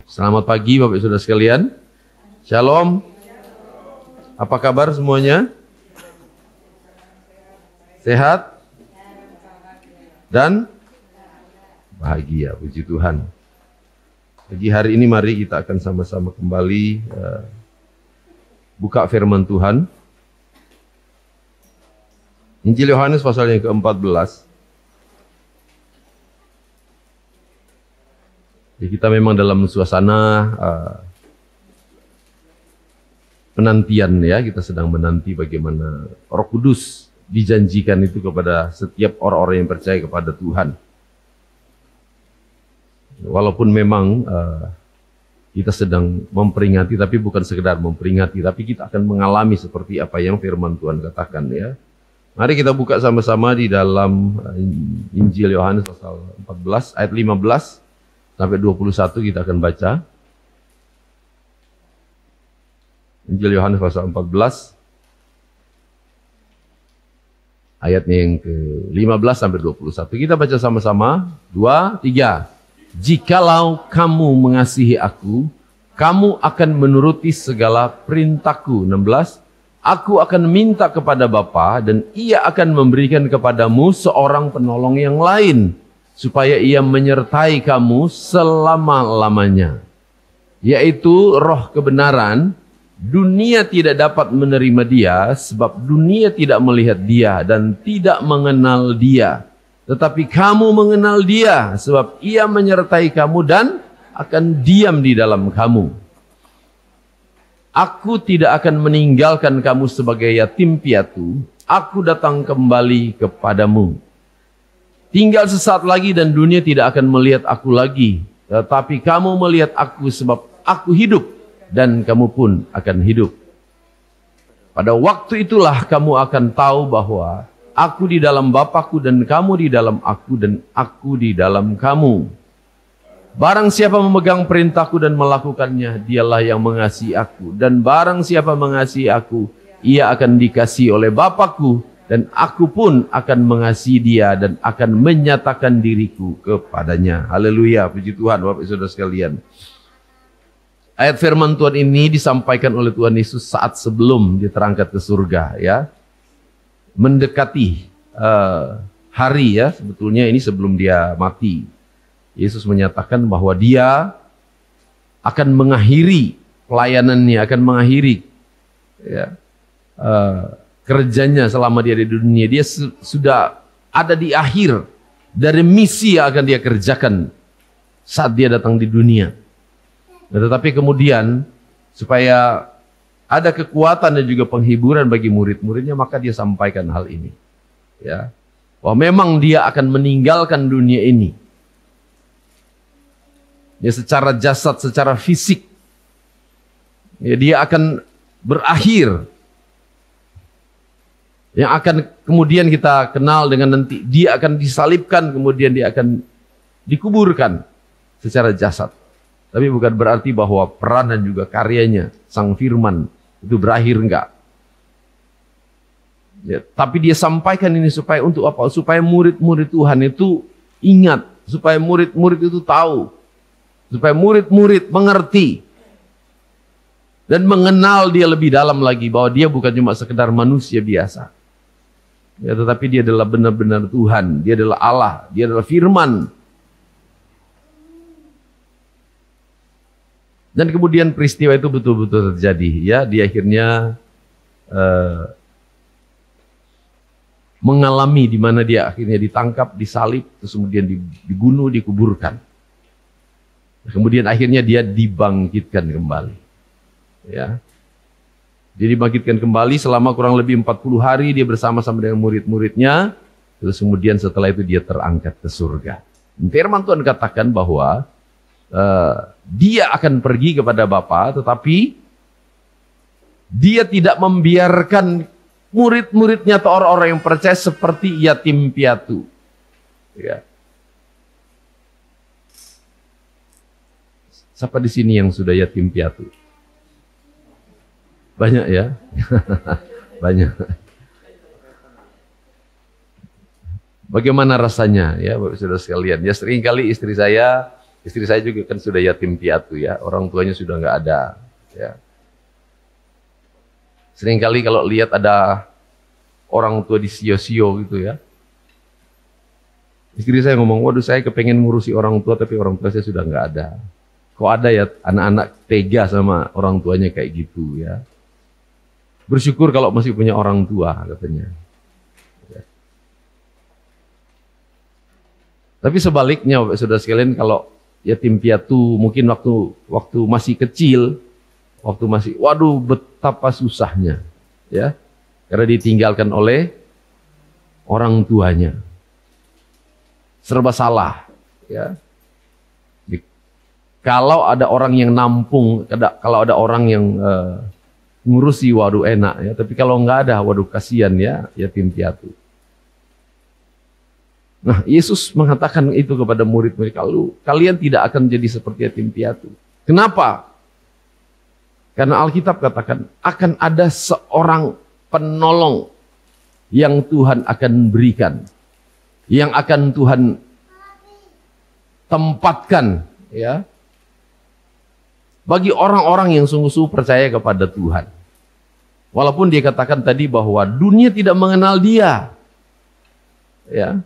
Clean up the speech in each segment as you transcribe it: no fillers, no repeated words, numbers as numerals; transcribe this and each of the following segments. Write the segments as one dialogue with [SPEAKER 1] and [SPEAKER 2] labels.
[SPEAKER 1] Selamat pagi Bapak Saudara sekalian. Shalom. Apa kabar semuanya? Sehat? Dan bahagia, puji Tuhan. Pagi hari ini mari kita akan sama-sama kembali buka firman Tuhan. Injil Yohanes pasal yang ke-14. Jadi kita memang dalam suasana penantian ya, kita sedang menanti bagaimana Roh Kudus dijanjikan itu kepada setiap orang-orang yang percaya kepada Tuhan. Walaupun memang kita sedang memperingati, tapi bukan sekedar memperingati, tapi kita akan mengalami seperti apa yang firman Tuhan katakan ya. Mari kita buka sama-sama di dalam Injil Yohanes pasal 14 ayat 15 sampai 21 kita akan baca. Injil Yohanes pasal 14 ayatnya yang ke-15 sampai 21. Kita baca sama-sama. 2, 3. Jikalau kamu mengasihi aku, kamu akan menuruti segala perintahku. 16. Aku akan minta kepada Bapa dan ia akan memberikan kepadamu seorang penolong yang lain, supaya ia menyertai kamu selama-lamanya, yaitu Roh kebenaran. Dunia tidak dapat menerima dia, sebab dunia tidak melihat dia dan tidak mengenal dia. Tetapi kamu mengenal dia, sebab ia menyertai kamu dan akan diam di dalam kamu. Aku tidak akan meninggalkan kamu sebagai yatim piatu. Aku datang kembali kepadamu. Tinggal sesaat lagi dan dunia tidak akan melihat aku lagi. Tetapi kamu melihat aku sebab aku hidup dan kamu pun akan hidup. Pada waktu itulah kamu akan tahu bahwa aku di dalam Bapa-Ku dan kamu di dalam aku dan aku di dalam kamu. Barang siapa memegang perintahku dan melakukannya, dialah yang mengasihi aku. Dan barang siapa mengasihi aku, ia akan dikasihi oleh Bapa-Ku. Dan aku pun akan mengasihi dia dan akan menyatakan diriku kepadanya. Haleluya, puji Tuhan Bapak Saudara sekalian. Ayat firman Tuhan ini disampaikan oleh Tuhan Yesus saat sebelum dia terangkat ke surga ya. Mendekati hari ya, sebetulnya ini sebelum dia mati. Yesus menyatakan bahwa dia akan mengakhiri pelayanannya, akan mengakhiri ya, kerjanya selama dia di dunia. Dia sudah ada di akhir dari misi yang akan dia kerjakan saat dia datang di dunia. Nah, tetapi kemudian supaya ada kekuatan dan juga penghiburan bagi murid-muridnya, maka dia sampaikan hal ini. Ya, bahwa memang dia akan meninggalkan dunia ini. Ya, secara jasad, secara fisik. Ya, dia akan berakhir. Yang akan kemudian kita kenal dengan nanti dia akan disalibkan, kemudian dia akan dikuburkan secara jasad. Tapi bukan berarti bahwa peran dan juga karyanya Sang Firman itu berakhir, enggak. Ya, tapi dia sampaikan ini supaya untuk apa? Supaya murid-murid Tuhan itu ingat, supaya murid-murid itu tahu, supaya murid-murid mengerti dan mengenal dia lebih dalam lagi bahwa dia bukan cuma sekedar manusia biasa. Ya, tetapi dia adalah benar-benar Tuhan, dia adalah Allah, dia adalah Firman. Dan kemudian peristiwa itu betul-betul terjadi. Ya, dia akhirnya mengalami di mana dia akhirnya ditangkap, disalib, terus kemudian dibunuh, dikuburkan. Kemudian akhirnya dia dibangkitkan kembali. Ya. Dia dibangkitkan kembali selama kurang lebih 40 hari dia bersama-sama dengan murid-muridnya. Terus kemudian setelah itu dia terangkat ke surga. Firman Tuhan katakan bahwa dia akan pergi kepada Bapa, tetapi dia tidak membiarkan murid-muridnya atau orang-orang yang percaya seperti yatim piatu. Ya. Siapa di sini yang sudah yatim piatu? Banyak ya? Banyak. Bagaimana rasanya ya Bapak Saudara sekalian? Ya, seringkali istri saya Istri saya juga kan sudah yatim piatu ya, orang tuanya sudah nggak ada. Ya. Seringkali kalau lihat ada orang tua disio-sio gitu ya, istri saya ngomong, waduh saya kepengen ngurusi orang tua tapi orang tua saya sudah nggak ada. Kok ada ya anak-anak tega sama orang tuanya kayak gitu ya. Bersyukur kalau masih punya orang tua katanya. Ya. Tapi sebaliknya Bapak Saudara sekalian, kalau yatim piatu mungkin waktu masih kecil, waktu masih, waduh betapa susahnya ya. Karena ditinggalkan oleh orang tuanya. Serba salah ya. Kalau ada orang yang nampung, kalau ada orang yang ngurusi, waduh enak ya. Tapi kalau nggak ada, waduh kasihan ya yatim piatu. Nah, Yesus mengatakan itu kepada murid-murid, kalian tidak akan jadi seperti yatim piatu. Kenapa? Karena Alkitab katakan akan ada seorang penolong yang Tuhan akan berikan, yang akan Tuhan tempatkan ya bagi orang-orang yang sungguh-sungguh percaya kepada Tuhan. Walaupun dia katakan tadi bahwa dunia tidak mengenal dia. Ya.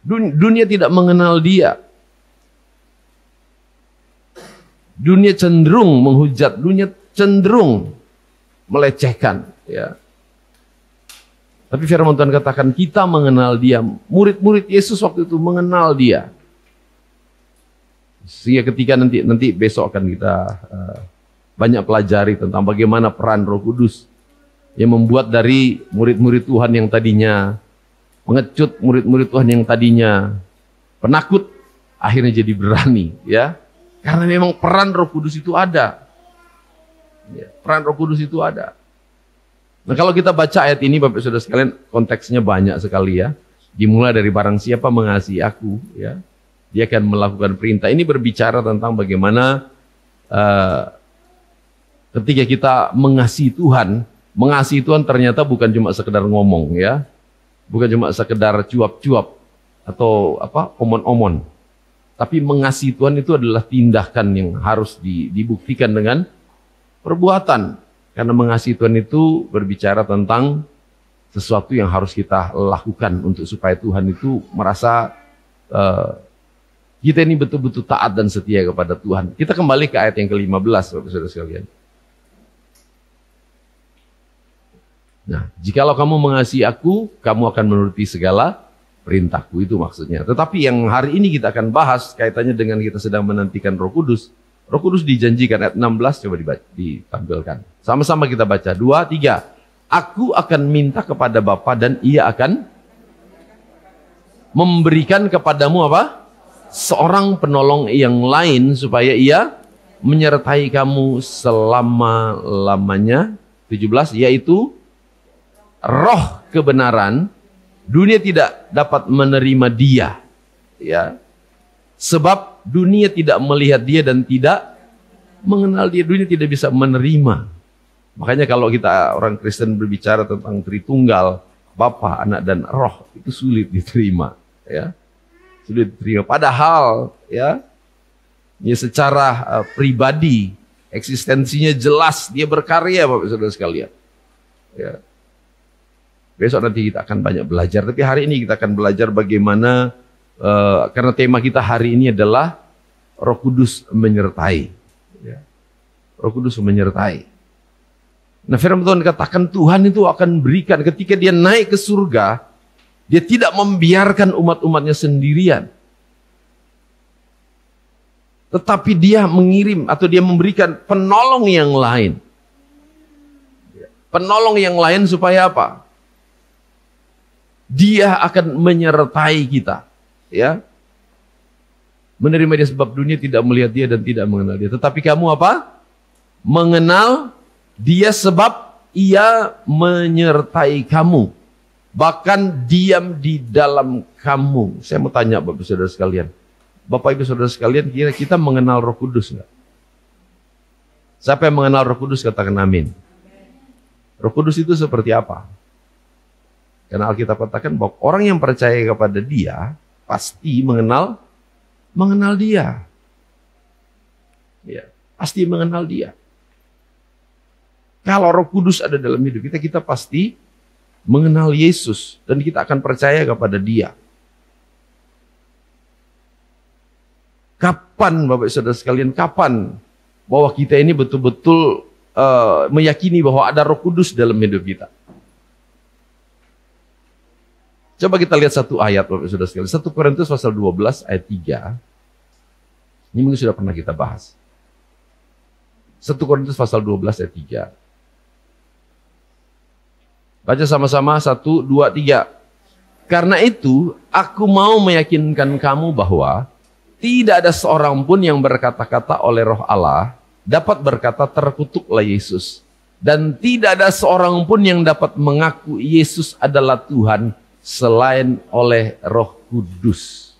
[SPEAKER 1] Dunia tidak mengenal dia. Dunia cenderung menghujat, dunia cenderung melecehkan, ya. Tapi firman Tuhan katakan kita mengenal dia. Murid-murid Yesus waktu itu mengenal dia. Sehingga ketika nanti besok akan kita banyak pelajari tentang bagaimana peran Roh Kudus yang membuat dari murid-murid Tuhan yang tadinya pengecut, murid-murid Tuhan yang tadinya penakut, akhirnya jadi berani, ya. Karena memang peran Roh Kudus itu ada. Ya, peran Roh Kudus itu ada. Nah, kalau kita baca ayat ini Bapak Saudara sekalian, konteksnya banyak sekali ya. Dimulai dari barang siapa mengasihi aku, ya, dia akan melakukan perintah. Ini berbicara tentang bagaimana ketika kita mengasihi Tuhan ternyata bukan cuma sekedar ngomong ya. Bukan cuma sekedar cuap-cuap atau omon-omon. Tapi mengasihi Tuhan itu adalah tindakan yang harus dibuktikan dengan perbuatan. Karena mengasihi Tuhan itu berbicara tentang sesuatu yang harus kita lakukan untuk supaya Tuhan itu merasa kita ini betul-betul taat dan setia kepada Tuhan. Kita kembali ke ayat yang ke-15, Bapak Saudara sekalian. Nah, jikalau kamu mengasihi aku, kamu akan menuruti segala perintahku, itu maksudnya. Tetapi yang hari ini kita akan bahas kaitannya dengan kita sedang menantikan Roh Kudus. Roh Kudus dijanjikan ayat 16, coba ditampilkan. Sama-sama kita baca, 2, 3. Aku akan minta kepada Bapa dan ia akan memberikan kepadamu apa? Seorang penolong yang lain supaya ia menyertai kamu selama-lamanya. 17, yaitu Roh kebenaran. Dunia tidak dapat menerima dia, ya, sebab dunia tidak melihat dia dan tidak mengenal dia. Dunia tidak bisa menerima. Makanya kalau kita orang Kristen berbicara tentang Tritunggal, Bapa, Anak dan Roh, itu sulit diterima, ya, sulit diterima. Padahal ya secara pribadi eksistensinya jelas, dia berkarya, Bapak Saudara sekalian, ya. Besok nanti kita akan banyak belajar, tapi hari ini kita akan belajar bagaimana, karena tema kita hari ini adalah Roh Kudus menyertai. Ya. Roh Kudus menyertai. Nah, firman Tuhan katakan Tuhan itu akan berikan ketika dia naik ke surga, dia tidak membiarkan umat-umatnya sendirian. Tetapi dia mengirim atau dia memberikan penolong yang lain. Penolong yang lain supaya apa? Dia akan menyertai kita, ya. Menerima dia sebab dunia tidak melihat dia dan tidak mengenal dia. Tetapi kamu apa? Mengenal dia sebab ia menyertai kamu. Bahkan diam di dalam kamu. Saya mau tanya Bapak Saudara sekalian. Bapak Ibu Saudara sekalian, kira kita mengenal Roh Kudus enggak? Siapa yang mengenal Roh Kudus katakan amin. Roh Kudus itu seperti apa? Karena Alkitab katakan bahwa orang yang percaya kepada dia pasti mengenal mengenal Dia. Ya, pasti mengenal Dia. Kalau Roh Kudus ada dalam hidup kita, kita pasti mengenal Yesus dan kita akan percaya kepada Dia. Kapan Bapak Saudara sekalian, kapan bahwa kita ini betul-betul meyakini bahwa ada Roh Kudus dalam hidup kita? Coba kita lihat satu ayat Bapak Saudara sekalian. 1 Korintus pasal 12 ayat 3. Ini mungkin sudah pernah kita bahas. 1 Korintus pasal 12 ayat 3. Baca sama-sama 1, 2, 3. Karena itu aku mau meyakinkan kamu bahwa tidak ada seorang pun yang berkata-kata oleh Roh Allah dapat berkata terkutuklah Yesus. Dan tidak ada seorang pun yang dapat mengaku Yesus adalah Tuhan selain oleh Roh Kudus.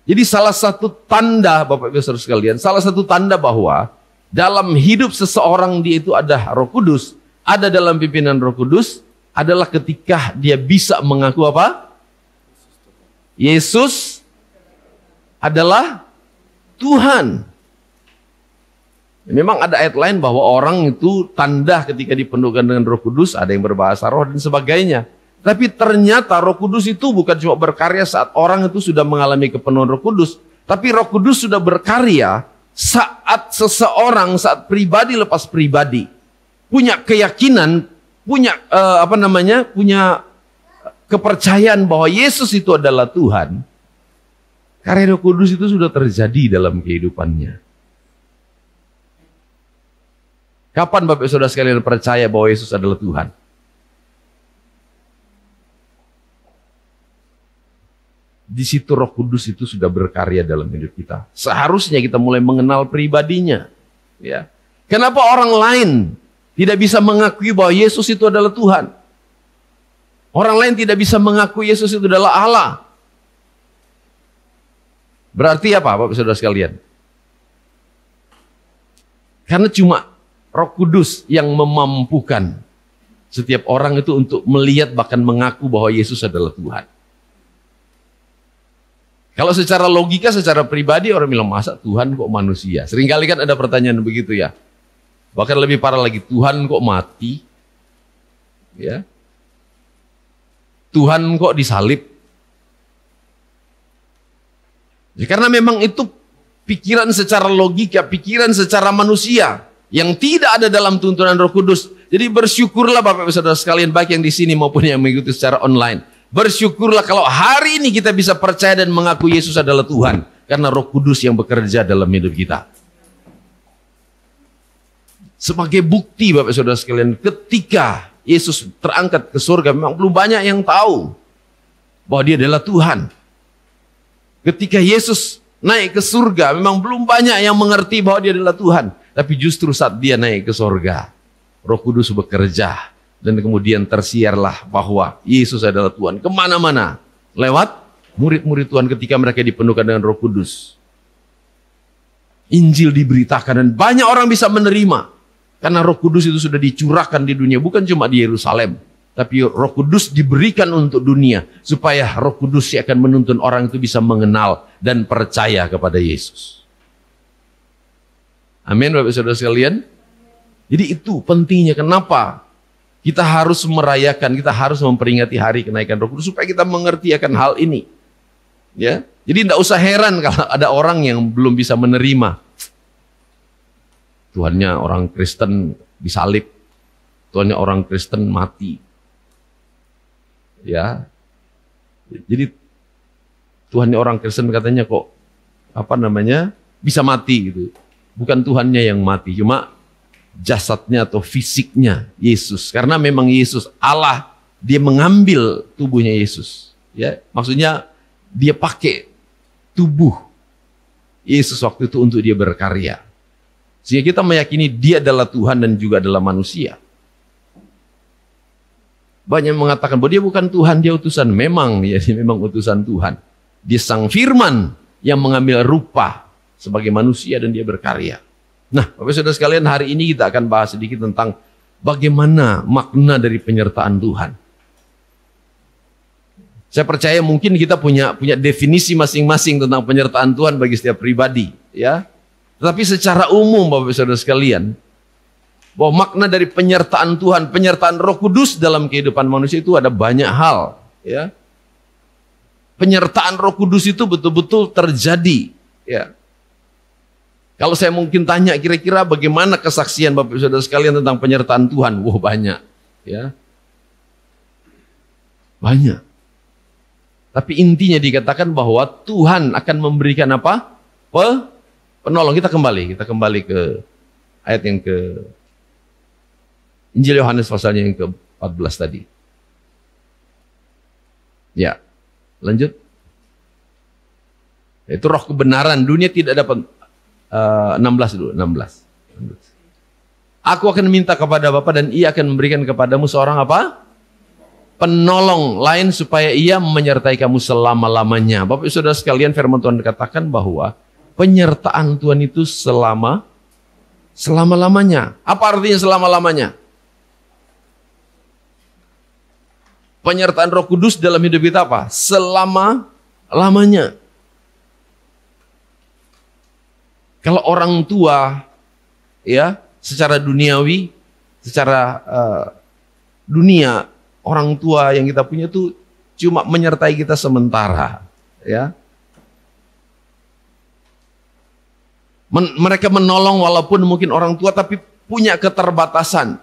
[SPEAKER 1] Jadi salah satu tanda Bapak Ibu Saudara sekalian, salah satu tanda bahwa dalam hidup seseorang dia itu ada Roh Kudus, ada dalam pimpinan Roh Kudus, adalah ketika dia bisa mengaku apa? Yesus adalah Tuhan. Memang ada ayat lain bahwa orang itu tanda ketika dipenuhkan dengan Roh Kudus, ada yang berbahasa roh dan sebagainya. Tapi ternyata Roh Kudus itu bukan cuma berkarya saat orang itu sudah mengalami kepenuhan Roh Kudus, tapi Roh Kudus sudah berkarya saat seseorang, saat pribadi lepas pribadi punya keyakinan, punya punya kepercayaan bahwa Yesus itu adalah Tuhan. Karya Roh Kudus itu sudah terjadi dalam kehidupannya. Kapan Bapak Saudara sekalian percaya bahwa Yesus adalah Tuhan? Di situ Roh Kudus itu sudah berkarya dalam hidup kita. Seharusnya kita mulai mengenal pribadinya. Ya. Kenapa orang lain tidak bisa mengakui bahwa Yesus itu adalah Tuhan? Orang lain tidak bisa mengakui Yesus itu adalah Allah. Berarti apa Bapak Saudara sekalian? Karena cuma Roh Kudus yang memampukan setiap orang itu untuk melihat bahkan mengaku bahwa Yesus adalah Tuhan. Kalau secara logika, secara pribadi orang bilang, masa Tuhan kok manusia? Seringkali kan ada pertanyaan begitu ya. Bahkan lebih parah lagi, Tuhan kok mati? Ya. Tuhan kok disalib? Ya, karena memang itu pikiran secara logika, pikiran secara manusia yang tidak ada dalam tuntunan Roh Kudus. Jadi bersyukurlah Bapak Ibu Saudara sekalian, baik yang di sini maupun yang mengikuti secara online. Bersyukurlah kalau hari ini kita bisa percaya dan mengaku Yesus adalah Tuhan. Karena Roh Kudus yang bekerja dalam hidup kita. Sebagai bukti Bapak Saudara sekalian, ketika Yesus terangkat ke surga, memang belum banyak yang tahu bahwa dia adalah Tuhan. Ketika Yesus naik ke surga, memang belum banyak yang mengerti bahwa dia adalah Tuhan. Tapi justru saat dia naik ke surga, Roh Kudus bekerja. Dan kemudian tersiarlah bahwa Yesus adalah Tuhan kemana-mana. Lewat murid-murid Tuhan ketika mereka dipenuhkan dengan Roh Kudus. Injil diberitakan dan banyak orang bisa menerima. Karena Roh Kudus itu sudah dicurahkan di dunia. Bukan cuma di Yerusalem. Tapi Roh Kudus diberikan untuk dunia. Supaya Roh Kudus yang akan menuntun orang itu bisa mengenal dan percaya kepada Yesus. Amin Bapak Saudara sekalian. Jadi itu pentingnya kenapa kita harus merayakan, kita harus memperingati hari kenaikan Roh Kudus supaya kita mengerti akan hal ini. Ya. Jadi tidak usah heran kalau ada orang yang belum bisa menerima. Tuhannya orang Kristen disalib. Tuhannya orang Kristen mati. Ya. Jadi Tuhannya orang Kristen katanya kok bisa mati gitu. Bukan Tuhannya yang mati, cuma jasadnya atau fisiknya Yesus. Karena memang Yesus Allah, dia mengambil tubuhnya Yesus. Ya, maksudnya dia pakai tubuh Yesus waktu itu untuk dia berkarya. Sehingga kita meyakini dia adalah Tuhan dan juga adalah manusia. Banyak yang mengatakan bahwa dia bukan Tuhan, dia utusan. Memang, ya, dia memang utusan Tuhan. Dia sang firman yang mengambil rupa sebagai manusia dan dia berkarya. Nah, Bapak Saudara sekalian, hari ini kita akan bahas sedikit tentang bagaimana makna dari penyertaan Tuhan. Saya percaya mungkin kita punya definisi masing-masing tentang penyertaan Tuhan bagi setiap pribadi, ya. Tetapi secara umum Bapak Saudara sekalian, bahwa makna dari penyertaan Tuhan, penyertaan Roh Kudus dalam kehidupan manusia itu ada banyak hal, ya. Penyertaan Roh Kudus itu betul-betul terjadi, ya. Kalau saya mungkin tanya kira-kira bagaimana kesaksian Bapak Saudara sekalian tentang penyertaan Tuhan, wah banyak, ya. Banyak. Tapi intinya dikatakan bahwa Tuhan akan memberikan apa? Penolong. Kita kembali ke ayat yang ke Injil Yohanes pasalnya yang ke-14 tadi. Ya, lanjut. Itu roh kebenaran, dunia tidak dapat 16 dulu, 16. Aku akan minta kepada Bapa dan Ia akan memberikan kepadamu seorang apa? Penolong lain supaya ia menyertai kamu selama-lamanya. Bapak Saudara sekalian, firman Tuhan katakan bahwa penyertaan Tuhan itu selama-lamanya. Apa artinya selama-lamanya? Penyertaan Roh Kudus dalam hidup kita apa? Selama-lamanya. Kalau orang tua, ya, secara duniawi, secara dunia, orang tua yang kita punya itu cuma menyertai kita sementara, ya. Mereka menolong walaupun mungkin orang tua tapi punya keterbatasan.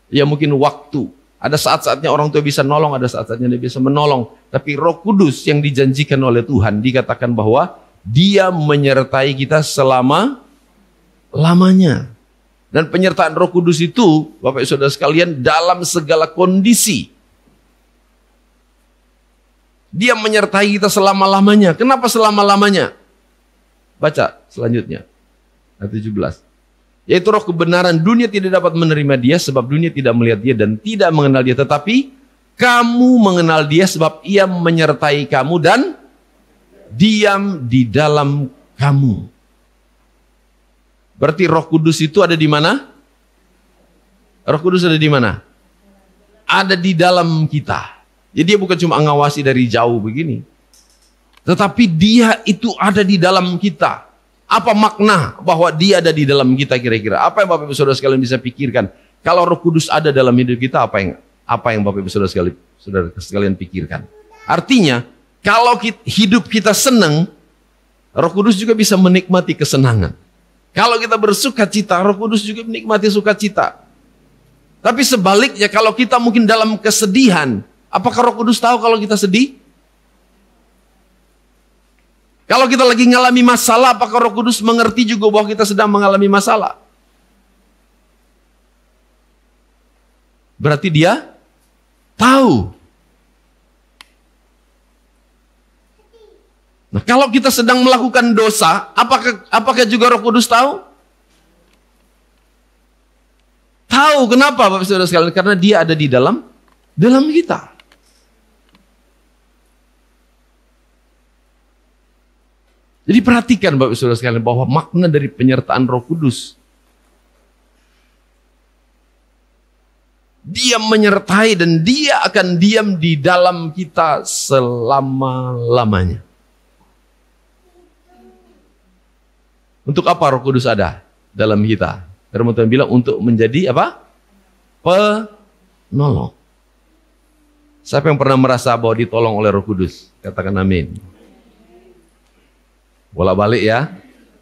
[SPEAKER 1] Ya mungkin waktu. Ada saat-saatnya orang tua bisa nolong, ada saat-saatnya dia bisa menolong. Tapi Roh Kudus yang dijanjikan oleh Tuhan dikatakan bahwa Dia menyertai kita selama-lamanya. Dan penyertaan Roh Kudus itu, Bapak Saudara sekalian, dalam segala kondisi. Dia menyertai kita selama-lamanya. Kenapa selama-lamanya? Baca selanjutnya. Ayat 17. Yaitu roh kebenaran, dunia tidak dapat menerima dia sebab dunia tidak melihat dia dan tidak mengenal dia. Tetapi kamu mengenal dia sebab ia menyertai kamu dan diam di dalam kamu. Berarti Roh Kudus itu ada di mana? Roh Kudus ada di mana? Ada di dalam kita. Jadi dia bukan cuma ngawasi dari jauh begini. Tetapi dia itu ada di dalam kita. Apa makna bahwa dia ada di dalam kita kira-kira? Apa yang Bapak Ibu Saudara sekalian bisa pikirkan? Kalau Roh Kudus ada dalam hidup kita, apa yang Bapak Ibu Saudara sekalian pikirkan? Artinya, kalau hidup kita senang, Roh Kudus juga bisa menikmati kesenangan. Kalau kita bersuka cita, Roh Kudus juga menikmati sukacita. Tapi sebaliknya, kalau kita mungkin dalam kesedihan, apakah Roh Kudus tahu kalau kita sedih? Kalau kita lagi mengalami masalah, apakah Roh Kudus mengerti juga bahwa kita sedang mengalami masalah? Berarti dia tahu. Nah, kalau kita sedang melakukan dosa, apakah juga Roh Kudus tahu? Tahu. Kenapa Bapak Saudara sekalian? Karena dia ada di dalam kita. Jadi perhatikan Bapak Saudara sekalian bahwa makna dari penyertaan Roh Kudus. Dia menyertai dan dia akan diam di dalam kita selama-lamanya. Untuk apa Roh Kudus ada dalam kita? Firman Tuhan bilang untuk menjadi apa? Penolong. Siapa yang pernah merasa bahwa ditolong oleh Roh Kudus? Katakan amin. Bolak-balik ya,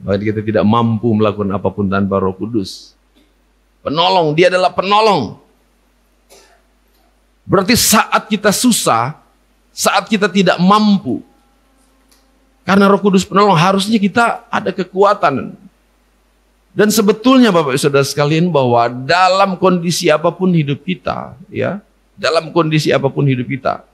[SPEAKER 1] bahwa kita tidak mampu melakukan apapun tanpa Roh Kudus. Penolong, dia adalah penolong. Berarti saat kita susah, saat kita tidak mampu, karena Roh Kudus penolong, harusnya kita ada kekuatan. Dan sebetulnya Bapak Saudara sekalian bahwa dalam kondisi apapun hidup kita, ya, dalam kondisi apapun hidup kita,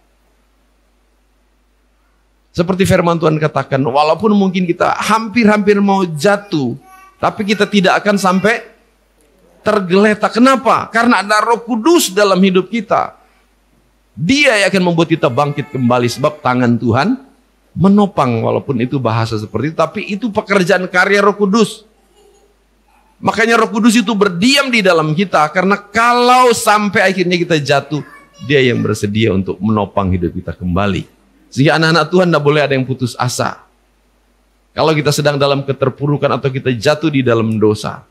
[SPEAKER 1] seperti firman Tuhan katakan, walaupun mungkin kita hampir-hampir mau jatuh, tapi kita tidak akan sampai tergeletak. Kenapa? Karena ada Roh Kudus dalam hidup kita. Dia yang akan membuat kita bangkit kembali, sebab tangan Tuhan menopang, walaupun itu bahasa seperti itu, tapi itu pekerjaan karya Roh Kudus. Makanya Roh Kudus itu berdiam di dalam kita, karena kalau sampai akhirnya kita jatuh, dia yang bersedia untuk menopang hidup kita kembali. Sehingga anak-anak Tuhan tidak boleh ada yang putus asa. Kalau kita sedang dalam keterpurukan atau kita jatuh di dalam dosa.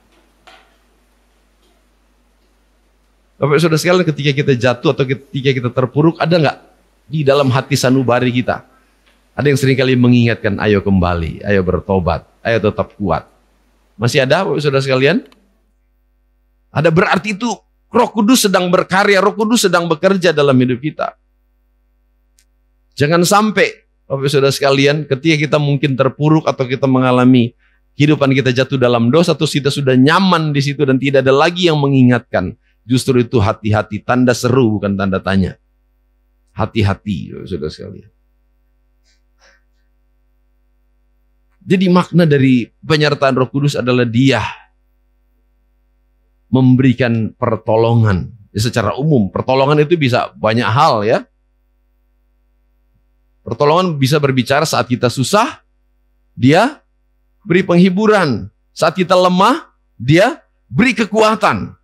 [SPEAKER 1] Bapak saudara sekalian, ketika kita jatuh atau ketika kita terpuruk, ada nggak di dalam hati sanubari kita? Ada yang seringkali mengingatkan, ayo kembali, ayo bertobat, ayo tetap kuat. Masih ada Bapak saudara sekalian? Ada, berarti itu Roh Kudus sedang berkarya, Roh Kudus sedang bekerja dalam hidup kita. Jangan sampai Bapak saudara sekalian, ketika kita mungkin terpuruk atau kita mengalami kehidupan kita jatuh dalam dosa, atau kita sudah nyaman di situ dan tidak ada lagi yang mengingatkan. Justru itu hati-hati, tanda seru bukan tanda tanya. Hati-hati Bapak saudara sekalian. Jadi makna dari penyertaan Roh Kudus adalah Dia memberikan pertolongan. Secara umum, pertolongan itu bisa banyak hal ya. Pertolongan bisa berbicara saat kita susah, Dia beri penghiburan. Saat kita lemah, Dia beri kekuatan.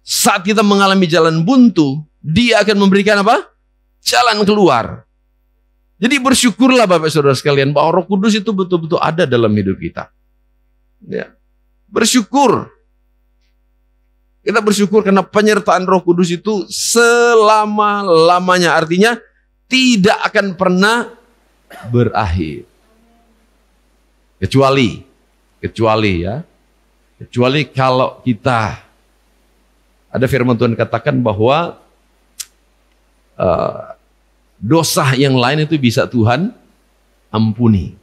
[SPEAKER 1] Saat kita mengalami jalan buntu, Dia akan memberikan apa? Jalan keluar. Jadi bersyukurlah Bapak Saudara sekalian bahwa Roh Kudus itu betul-betul ada dalam hidup kita. Ya. Bersyukur. Kita bersyukur karena penyertaan Roh Kudus itu selama-lamanya. Artinya tidak akan pernah berakhir. Kecuali kalau kita, ada firman Tuhan katakan bahwa dosa yang lain itu bisa Tuhan ampuni.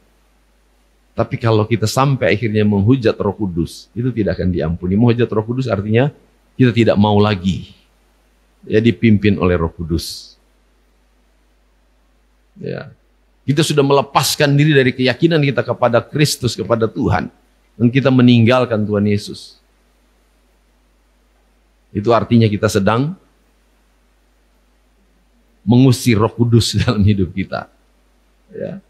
[SPEAKER 1] Tapi kalau kita sampai akhirnya menghujat Roh Kudus, itu tidak akan diampuni. Menghujat Roh Kudus artinya kita tidak mau lagi ya dipimpin oleh Roh Kudus. Ya. Kita sudah melepaskan diri dari keyakinan kita kepada Kristus, kepada Tuhan, dan kita meninggalkan Tuhan Yesus. Itu artinya kita sedang mengusir Roh Kudus dalam hidup kita. Ya.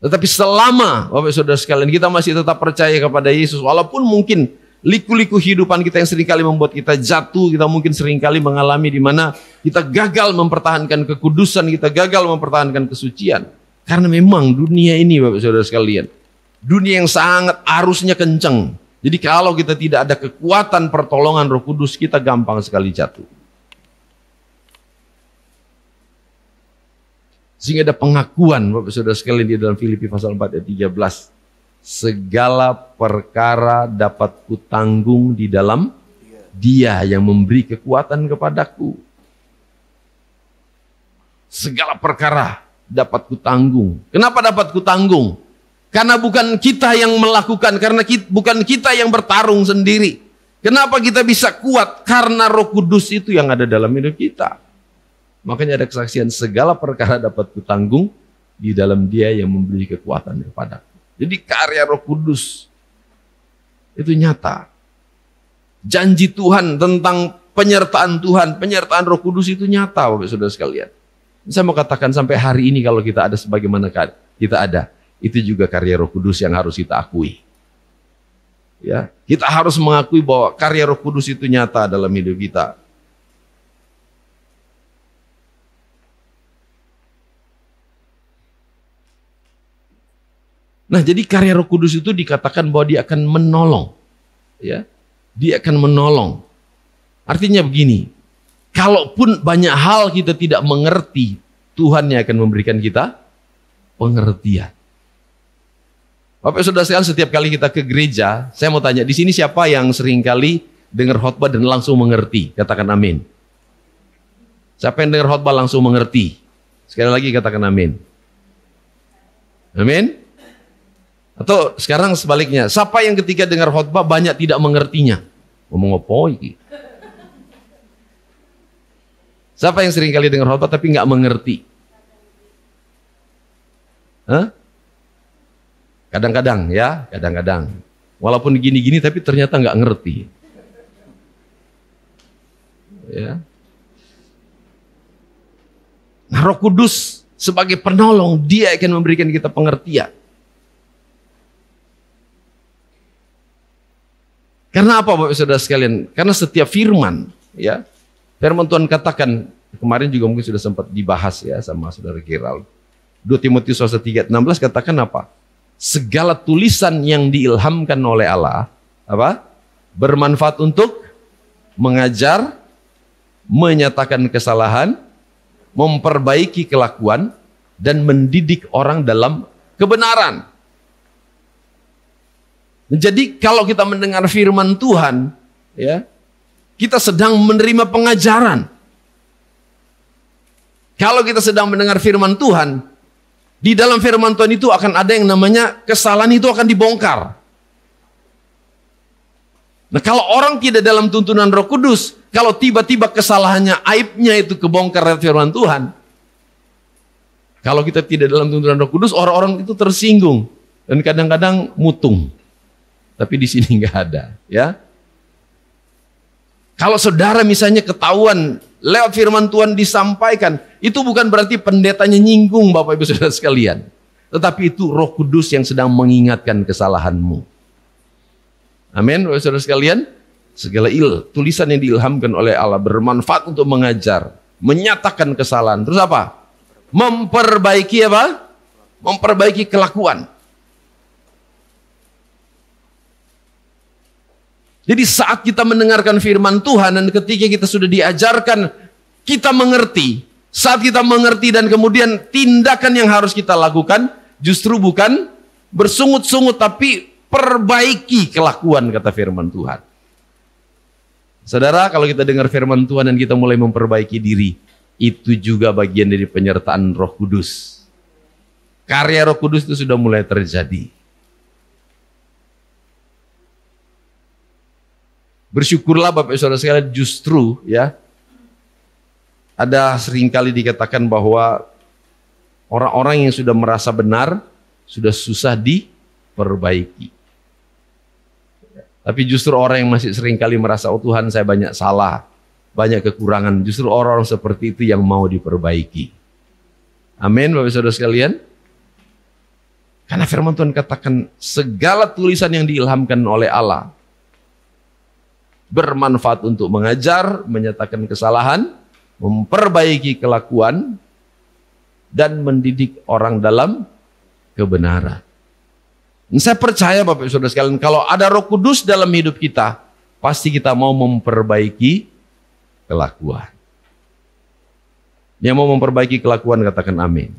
[SPEAKER 1] Tetapi selama Bapak Saudara sekalian kita masih tetap percaya kepada Yesus, walaupun mungkin liku-liku kehidupan kita yang seringkali membuat kita jatuh, kita mungkin seringkali mengalami di mana kita gagal mempertahankan kekudusan, kita gagal mempertahankan kesucian. Karena memang dunia ini Bapak Saudara sekalian, dunia yang sangat arusnya kencang. Jadi kalau kita tidak ada kekuatan pertolongan Roh Kudus, kita gampang sekali jatuh. Sehingga ada pengakuan Bapak Saudara sekalian di dalam Filipi pasal 4 ayat 13. Segala perkara dapat kutanggung di dalam Dia yang memberi kekuatan kepadaku. Segala perkara dapat kutanggung. Kenapa dapat kutanggung? Karena bukan kita yang melakukan, karena bukan kita yang bertarung sendiri. Kenapa kita bisa kuat? Karena Roh Kudus itu yang ada dalam hidup kita. Makanya ada kesaksian, segala perkara dapat kutanggung di dalam Dia yang memberi kekuatan kepadaku. Jadi karya Roh Kudus itu nyata. Janji Tuhan tentang penyertaan Tuhan, penyertaan Roh Kudus itu nyata Bapak Saudara sekalian. Saya mau katakan sampai hari ini kalau kita ada sebagaimana kita ada, itu juga karya Roh Kudus yang harus kita akui. Ya, kita harus mengakui bahwa karya Roh Kudus itu nyata dalam hidup kita. Nah, jadi karya Roh Kudus itu dikatakan bahwa Dia akan menolong. Ya, Dia akan menolong. Artinya begini, kalaupun banyak hal kita tidak mengerti, Tuhan yang akan memberikan kita pengertian. Bapak Saudara sekalian, setiap kali kita ke gereja, saya mau tanya, di sini siapa yang sering kali dengar khotbah dan langsung mengerti? Katakan amin. Siapa yang dengar khotbah langsung mengerti? Sekali lagi katakan amin. Amin. Atau sekarang sebaliknya, siapa yang ketika dengar khotbah banyak tidak mengertinya? Ngomong apa iki? Siapa yang sering kali dengar khotbah tapi nggak mengerti? Hah? Kadang-kadang ya, kadang-kadang. Walaupun gini-gini tapi ternyata nggak ngerti. Ya. Nah, Roh Kudus sebagai penolong, Dia akan memberikan kita pengertian. Karena apa Bapak Saudara sekalian? Karena setiap firman, ya, firman Tuhan katakan Kemarin juga mungkin sudah sempat dibahas ya sama saudara Gerald. 2 Timotius 3:16 katakan apa? Segala tulisan yang diilhamkan oleh Allah apa? Bermanfaat untuk mengajar, menyatakan kesalahan, memperbaiki kelakuan, dan mendidik orang dalam kebenaran. Jadi kalau kita mendengar firman Tuhan, ya, kita sedang menerima pengajaran. Kalau kita sedang mendengar firman Tuhan, di dalam firman Tuhan itu akan ada yang namanya kesalahan itu akan dibongkar. Nah, kalau orang tidak dalam tuntunan Roh Kudus, kalau tiba-tiba kesalahannya, aibnya itu kebongkar dari firman Tuhan, kalau kita tidak dalam tuntunan Roh Kudus, orang-orang itu tersinggung dan kadang-kadang mutung. Tapi di sini nggak ada, ya. Kalau saudara misalnya ketahuan lewat firman Tuhan disampaikan, itu bukan berarti pendetanya nyinggung Bapak Ibu Saudara sekalian. Tetapi itu Roh Kudus yang sedang mengingatkan kesalahanmu. Amin, Bapak Ibu Saudara sekalian. Segala tulisan yang diilhamkan oleh Allah bermanfaat untuk mengajar, menyatakan kesalahan. Terus apa? Memperbaiki apa? Memperbaiki kelakuan. Jadi saat kita mendengarkan firman Tuhan dan ketika kita sudah diajarkan, kita mengerti. Saat kita mengerti dan kemudian tindakan yang harus kita lakukan justru bukan bersungut-sungut tapi perbaiki kelakuan, kata firman Tuhan. Saudara, kalau kita dengar firman Tuhan dan kita mulai memperbaiki diri, itu juga bagian dari penyertaan Roh Kudus. Karya Roh Kudus itu sudah mulai terjadi. Bersyukurlah Bapak Saudara sekalian, justru ya ada seringkali dikatakan bahwa orang-orang yang sudah merasa benar sudah susah diperbaiki. Tapi justru orang yang masih seringkali merasa, oh Tuhan saya banyak salah, banyak kekurangan, justru orang-orang seperti itu yang mau diperbaiki. Amin Bapak Saudara sekalian. Karena firman Tuhan katakan segala tulisan yang diilhamkan oleh Allah bermanfaat untuk mengajar, menyatakan kesalahan, memperbaiki kelakuan, dan mendidik orang dalam kebenaran. Dan saya percaya Bapak Ibu Saudara sekalian, kalau ada Roh Kudus dalam hidup kita, pasti kita mau memperbaiki kelakuan. Yang mau memperbaiki kelakuan katakan amin.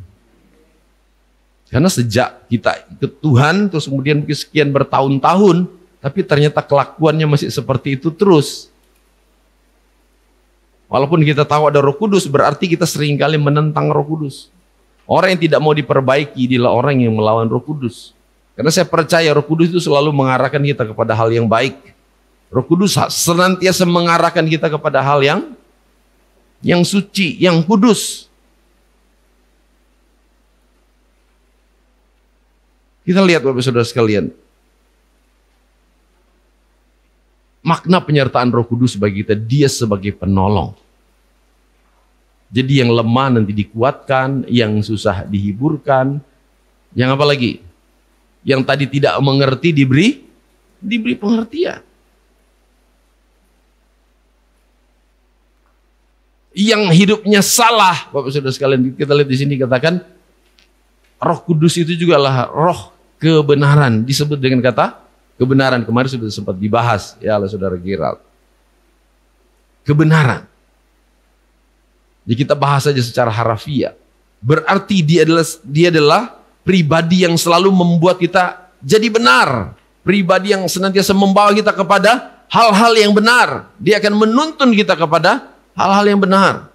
[SPEAKER 1] Karena sejak kita ikut Tuhan, terus kemudian sekian bertahun-tahun, tapi ternyata kelakuannya masih seperti itu terus. Walaupun kita tahu ada Roh Kudus, berarti kita seringkali menentang Roh Kudus. Orang yang tidak mau diperbaiki adalah orang yang melawan Roh Kudus. Karena saya percaya Roh Kudus itu selalu mengarahkan kita kepada hal yang baik. Roh Kudus senantiasa mengarahkan kita kepada hal yang suci, yang kudus. Kita lihat Bapak Saudara sekalian, makna penyertaan Roh Kudus bagi kita, dia sebagai penolong. Jadi yang lemah nanti dikuatkan, yang susah dihiburkan, yang apa lagi? Yang tadi tidak mengerti diberi pengertian. Yang hidupnya salah, Bapak Saudara sekalian, kita lihat di sini katakan Roh Kudus itu juga lah roh kebenaran, disebut dengan kata kebenaran. Kemarin sudah sempat dibahas ya oleh saudara Gerald. Kebenaran. Jadi kita bahas saja secara harafiah. Berarti dia adalah pribadi yang selalu membuat kita jadi benar. Pribadi yang senantiasa membawa kita kepada hal-hal yang benar. Dia akan menuntun kita kepada hal-hal yang benar.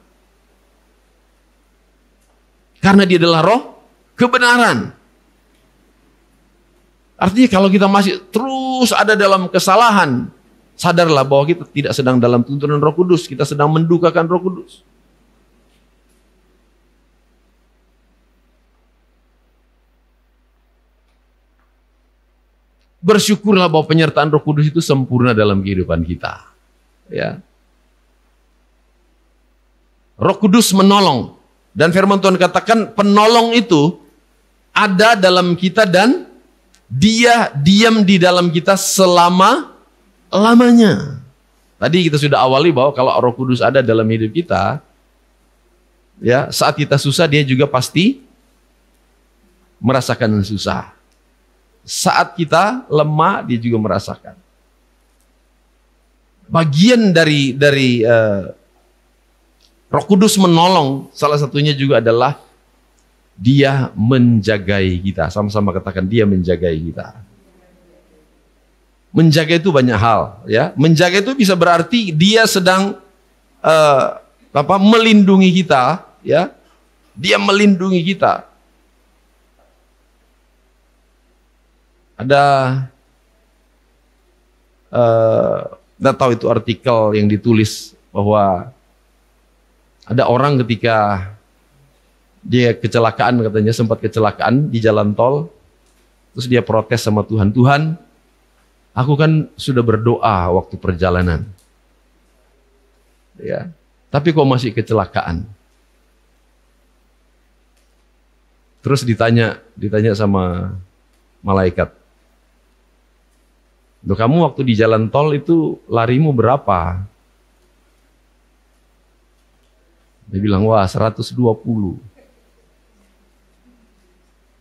[SPEAKER 1] Karena dia adalah roh kebenaran. Artinya kalau kita masih terus ada dalam kesalahan, sadarlah bahwa kita tidak sedang dalam tuntunan Roh Kudus, kita sedang mendukakan Roh Kudus. Bersyukurlah bahwa penyertaan Roh Kudus itu sempurna dalam kehidupan kita. Ya. Roh Kudus menolong. Dan firman Tuhan katakan penolong itu ada dalam kita dan dia diam di dalam kita selama-lamanya. Tadi kita sudah awali bahwa kalau Roh Kudus ada dalam hidup kita, Ya, saat kita susah dia juga pasti merasakan susah. Saat kita lemah dia juga merasakan. Bagian dari Roh Kudus menolong, salah satunya juga adalah dia menjagai kita. Sama-sama katakan, dia menjagai kita. Menjaga itu banyak hal, ya. Menjaga itu bisa berarti dia sedang melindungi kita, ya. Dia melindungi kita. Ada nggak tahu itu artikel yang ditulis bahwa ada orang ketika dia kecelakaan, katanya sempat kecelakaan di jalan tol, terus dia protes sama Tuhan, Tuhan, aku kan sudah berdoa waktu perjalanan, ya, tapi kok masih kecelakaan? Terus ditanya sama malaikat, loh, kamu waktu di jalan tol itu larimu berapa? Dia bilang, wah 120.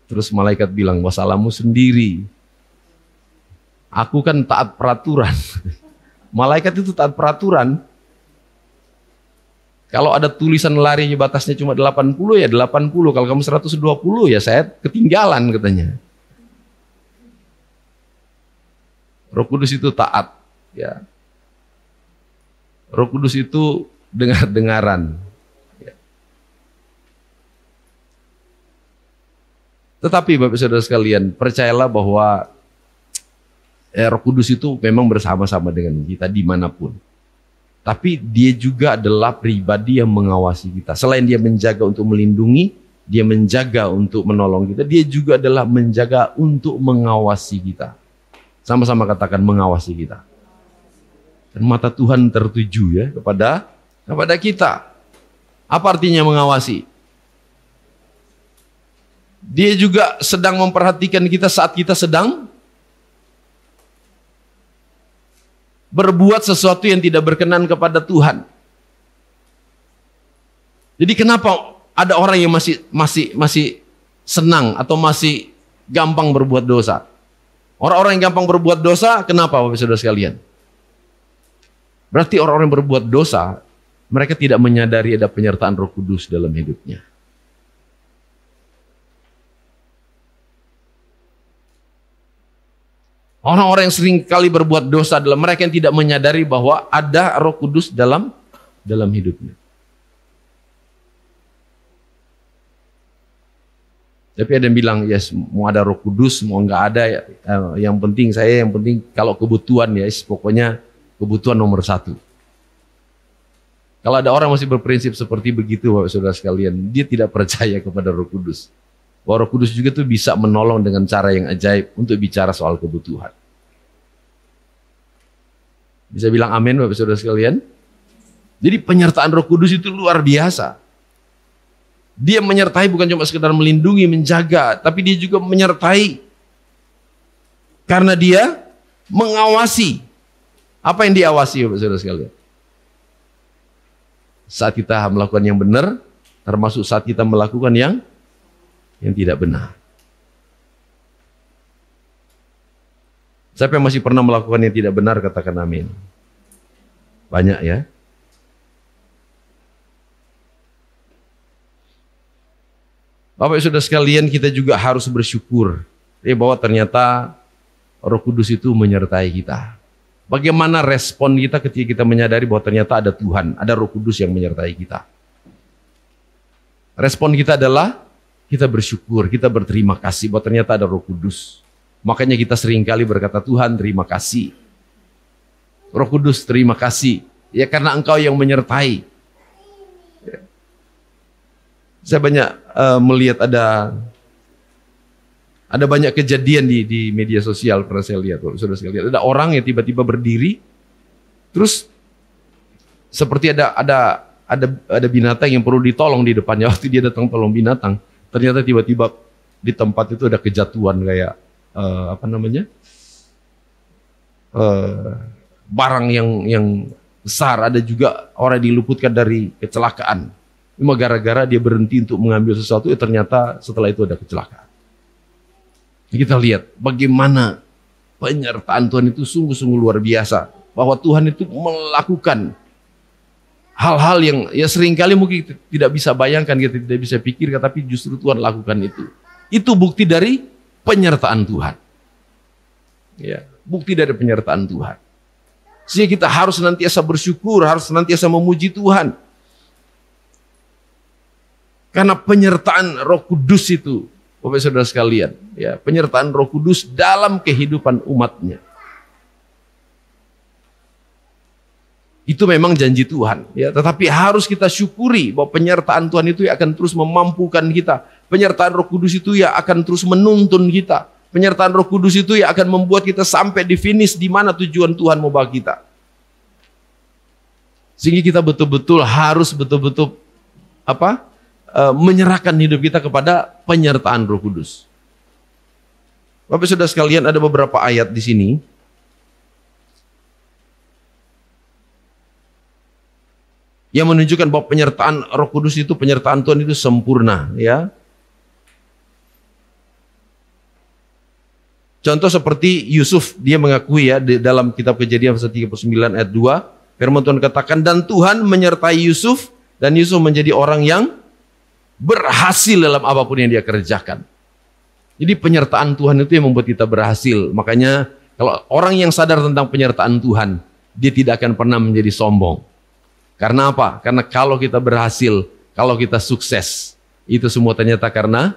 [SPEAKER 1] Terus malaikat bilang, wah salahmu sendiri. Aku kan taat peraturan. Malaikat itu taat peraturan. Kalau ada tulisan larinya batasnya cuma 80 ya 80. Kalau kamu 120 ya saya ketinggalan, katanya. Roh Kudus itu taat, ya. Roh Kudus itu dengar-dengaran. Ya. Tetapi Bapak Saudara sekalian, percayalah bahwa Roh Kudus itu memang bersama-sama dengan kita dimanapun. Tapi dia juga adalah pribadi yang mengawasi kita. Selain dia menjaga untuk melindungi, dia menjaga untuk menolong kita, dia juga adalah menjaga untuk mengawasi kita. Sama-sama katakan, mengawasi kita. Dan mata Tuhan tertuju, ya, kepada kita. Apa artinya mengawasi? Dia juga sedang memperhatikan kita saat kita sedang berbuat sesuatu yang tidak berkenan kepada Tuhan. Jadi kenapa ada orang yang masih senang atau masih gampang berbuat dosa? Orang-orang yang gampang berbuat dosa, kenapa Bapak Saudara sekalian? Berarti orang-orang yang berbuat dosa, mereka tidak menyadari ada penyertaan Roh Kudus dalam hidupnya. Orang-orang yang sering kali berbuat dosa adalah mereka yang tidak menyadari bahwa ada Roh Kudus dalam hidupnya. Tapi ada yang bilang, yes, mau ada Roh Kudus, mau nggak ada, yang penting kalau kebutuhan, ya, pokoknya kebutuhan nomor satu. Kalau ada orang masih berprinsip seperti begitu, Bapak Saudara sekalian, dia tidak percaya kepada Roh Kudus. Bahwa Roh Kudus juga tuh bisa menolong dengan cara yang ajaib untuk bicara soal kebutuhan. Bisa bilang amin, Bapak Saudara sekalian? Jadi penyertaan Roh Kudus itu luar biasa. Dia menyertai bukan cuma sekedar melindungi, menjaga, tapi dia juga menyertai karena dia mengawasi. Apa yang diawasi, Bapak Saudara sekalian? Saat kita melakukan yang benar, termasuk saat kita melakukan yang tidak benar. Siapa yang masih pernah melakukan yang tidak benar, katakan amin. Banyak, ya. Bapak Saudara sekalian, kita juga harus bersyukur bahwa ternyata Roh Kudus itu menyertai kita. Bagaimana respon kita ketika kita menyadari bahwa ternyata ada Tuhan, ada Roh Kudus yang menyertai kita? Respon kita adalah kita bersyukur, kita berterima kasih bahwa ternyata ada Roh Kudus. Makanya kita seringkali berkata, Tuhan terima kasih. Roh Kudus terima kasih. Ya, karena Engkau yang menyertai. Saya banyak melihat ada banyak kejadian di media sosial, pernah saya lihat, saudara sekalian. Ada orang yang tiba-tiba berdiri, terus seperti ada binatang yang perlu ditolong di depannya. Waktu dia datang tolong binatang, ternyata tiba-tiba di tempat itu ada kejatuhan kayak barang yang besar. Ada juga orang diluputkan dari kecelakaan. Cuma gara-gara dia berhenti untuk mengambil sesuatu, ternyata setelah itu ada kecelakaan. Kita lihat bagaimana penyertaan Tuhan itu sungguh-sungguh luar biasa. Bahwa Tuhan itu melakukan hal-hal yang ya seringkali mungkin kita tidak bisa bayangkan, kita tidak bisa pikirkan, tapi justru Tuhan lakukan itu. Itu bukti dari penyertaan Tuhan. Ya, bukti dari penyertaan Tuhan. Sehingga kita harus senantiasa bersyukur, harus senantiasa memuji Tuhan. Karena penyertaan Roh Kudus itu, Bapak Saudara sekalian, ya, penyertaan Roh Kudus dalam kehidupan umatnya. Itu memang janji Tuhan, ya, tetapi harus kita syukuri bahwa penyertaan Tuhan itu akan terus memampukan kita. Penyertaan Roh Kudus itu ya akan terus menuntun kita. Penyertaan Roh Kudus itu ya akan membuat kita sampai di finish di mana tujuan Tuhan mau bawa kita. Sehingga kita betul-betul harus menyerahkan hidup kita kepada penyertaan Roh Kudus. Bapak Saudara sekalian, ada beberapa ayat di sini yang menunjukkan bahwa penyertaan Roh Kudus itu, penyertaan Tuhan itu sempurna, ya. Contoh seperti Yusuf, dia mengakui ya di dalam kitab Kejadian pasal 39 ayat 2, firman Tuhan katakan, dan Tuhan menyertai Yusuf, dan Yusuf menjadi orang yang berhasil dalam apapun yang dia kerjakan. Jadi penyertaan Tuhan itu yang membuat kita berhasil. Makanya kalau orang yang sadar tentang penyertaan Tuhan, dia tidak akan pernah menjadi sombong. Karena apa? Karena kalau kita berhasil, kalau kita sukses, itu semua ternyata karena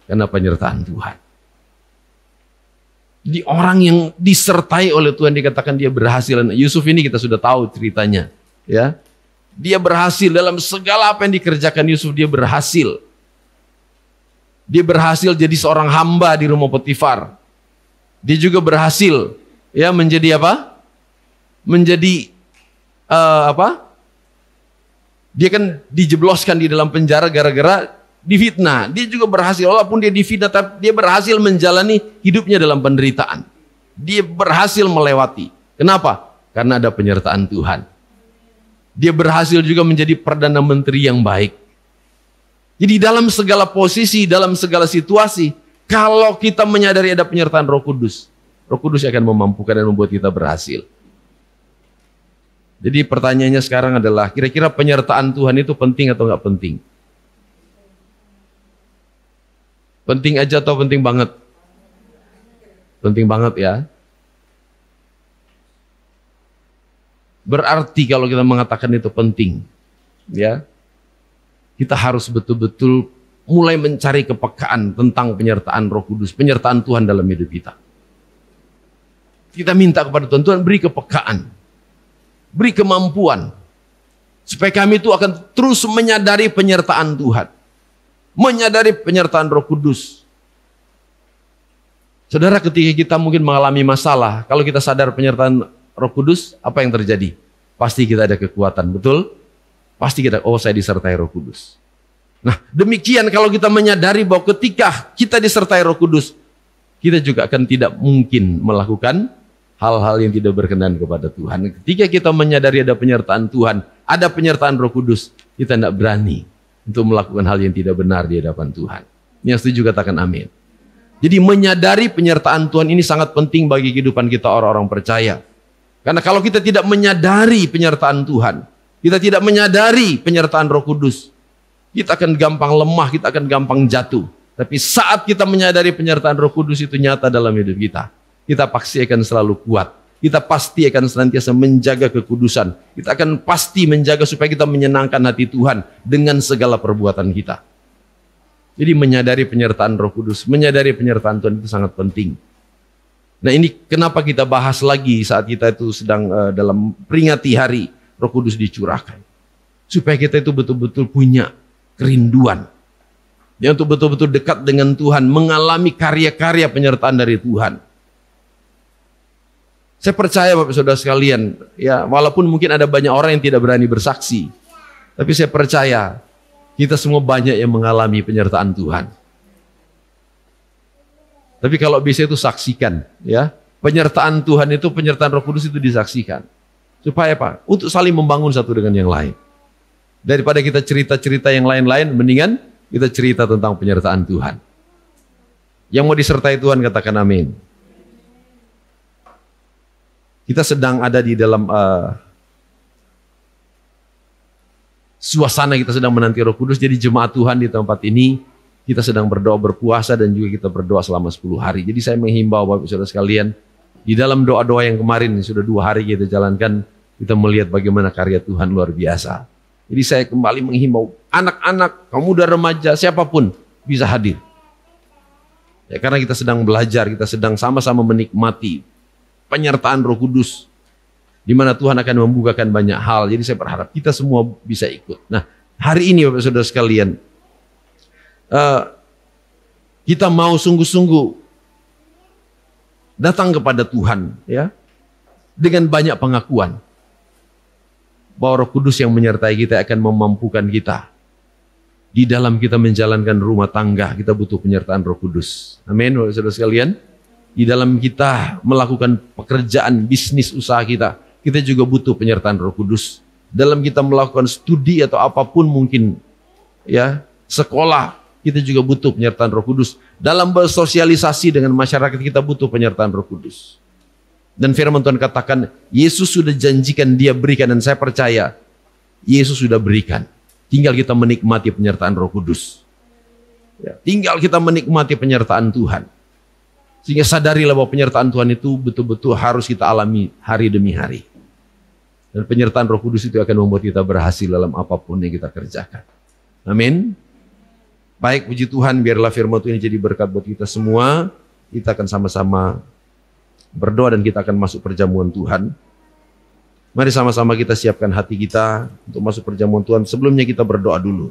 [SPEAKER 1] penyertaan Tuhan. Jadi orang yang disertai oleh Tuhan dikatakan dia berhasil. Yusuf ini kita sudah tahu ceritanya, ya. Dia berhasil dalam segala apa yang dikerjakan Yusuf, dia berhasil. Dia berhasil jadi seorang hamba di rumah Potifar. Dia juga berhasil ya menjadi apa? Menjadi Dia kan dijebloskan di dalam penjara gara-gara difitnah. Dia juga berhasil, walaupun dia difitnah, tapi dia berhasil menjalani hidupnya dalam penderitaan. Dia berhasil melewati. Kenapa? Karena ada penyertaan Tuhan. Dia berhasil juga menjadi Perdana Menteri yang baik. Jadi dalam segala posisi, dalam segala situasi, kalau kita menyadari ada penyertaan Roh Kudus akan memampukan dan membuat kita berhasil. Jadi pertanyaannya sekarang adalah, kira-kira penyertaan Tuhan itu penting atau nggak penting? Penting aja atau penting banget? Penting banget ya. Berarti kalau kita mengatakan itu penting, ya, kita harus betul-betul mulai mencari kepekaan tentang penyertaan Roh Kudus, penyertaan Tuhan dalam hidup kita. Kita minta kepada Tuhan, Tuhan beri kepekaan, beri kemampuan, supaya kami itu akan terus menyadari penyertaan Tuhan, menyadari penyertaan Roh Kudus. Saudara, ketika kita mungkin mengalami masalah, kalau kita sadar penyertaan Roh Kudus, apa yang terjadi? Pasti kita ada kekuatan, betul? Pasti kita, oh saya disertai Roh Kudus. Nah, demikian kalau kita menyadari bahwa ketika kita disertai Roh Kudus, kita juga akan tidak mungkin melakukan hal-hal yang tidak berkenan kepada Tuhan. Ketika kita menyadari ada penyertaan Tuhan, ada penyertaan Roh Kudus, kita tidak berani untuk melakukan hal yang tidak benar di hadapan Tuhan. Yang setuju katakan amin. Jadi menyadari penyertaan Tuhan ini sangat penting bagi kehidupan kita orang-orang percaya. Karena kalau kita tidak menyadari penyertaan Tuhan, kita tidak menyadari penyertaan Roh Kudus, kita akan gampang lemah, kita akan gampang jatuh. Tapi saat kita menyadari penyertaan Roh Kudus itu nyata dalam hidup kita pasti akan selalu kuat. Kita pasti akan senantiasa menjaga kekudusan. Kita akan pasti menjaga supaya kita menyenangkan hati Tuhan dengan segala perbuatan kita. Jadi menyadari penyertaan Roh Kudus, menyadari penyertaan Tuhan itu sangat penting. Nah, ini kenapa kita bahas lagi saat kita itu sedang dalam peringati hari Roh Kudus dicurahkan. Supaya kita itu betul-betul punya kerinduan. Ya, untuk betul-betul dekat dengan Tuhan, mengalami karya-karya penyertaan dari Tuhan. Saya percaya Bapak Saudara sekalian, ya, walaupun mungkin ada banyak orang yang tidak berani bersaksi, tapi saya percaya kita semua banyak yang mengalami penyertaan Tuhan. Tapi kalau bisa itu saksikan, ya. Penyertaan Tuhan itu, penyertaan Roh Kudus itu disaksikan. Supaya apa? Untuk saling membangun satu dengan yang lain. Daripada kita cerita-cerita yang lain-lain, mendingan kita cerita tentang penyertaan Tuhan. Yang mau disertai Tuhan katakan amin. Kita sedang ada di dalam suasana kita sedang menanti Roh Kudus. Jadi jemaat Tuhan di tempat ini kita sedang berdoa berpuasa dan juga kita berdoa selama 10 hari. Jadi saya menghimbau Bapak Saudara sekalian, di dalam doa-doa yang kemarin sudah 2 hari kita jalankan, kita melihat bagaimana karya Tuhan luar biasa. Jadi saya kembali menghimbau anak-anak, kaum muda, remaja, siapapun bisa hadir. Ya, karena kita sedang belajar, kita sedang sama-sama menikmati penyertaan Roh Kudus, di mana Tuhan akan membukakan banyak hal. Jadi saya berharap kita semua bisa ikut. Nah, hari ini Bapak Saudara sekalian, kita mau sungguh-sungguh datang kepada Tuhan, ya, dengan banyak pengakuan bahwa Roh Kudus yang menyertai kita akan memampukan kita. Di dalam kita menjalankan rumah tangga, kita butuh penyertaan Roh Kudus. Amin, saudara sekalian. Di dalam kita melakukan pekerjaan, bisnis, usaha kita juga butuh penyertaan Roh Kudus. Dalam kita melakukan studi atau apapun mungkin, ya, sekolah, kita juga butuh penyertaan Roh Kudus. Dalam bersosialisasi dengan masyarakat, kita butuh penyertaan Roh Kudus. Dan firman Tuhan katakan, Yesus sudah janjikan, Dia berikan, dan saya percaya Yesus sudah berikan. Tinggal kita menikmati penyertaan Roh Kudus. Ya, tinggal kita menikmati penyertaan Tuhan. Sehingga sadarilah bahwa penyertaan Tuhan itu betul-betul harus kita alami hari demi hari. Dan penyertaan Roh Kudus itu akan membuat kita berhasil dalam apapun yang kita kerjakan. Amin. Baik, puji Tuhan, biarlah firman Tuhan ini jadi berkat buat kita semua. Kita akan sama-sama berdoa dan kita akan masuk perjamuan Tuhan. Mari sama-sama kita siapkan hati kita untuk masuk perjamuan Tuhan. Sebelumnya kita berdoa dulu.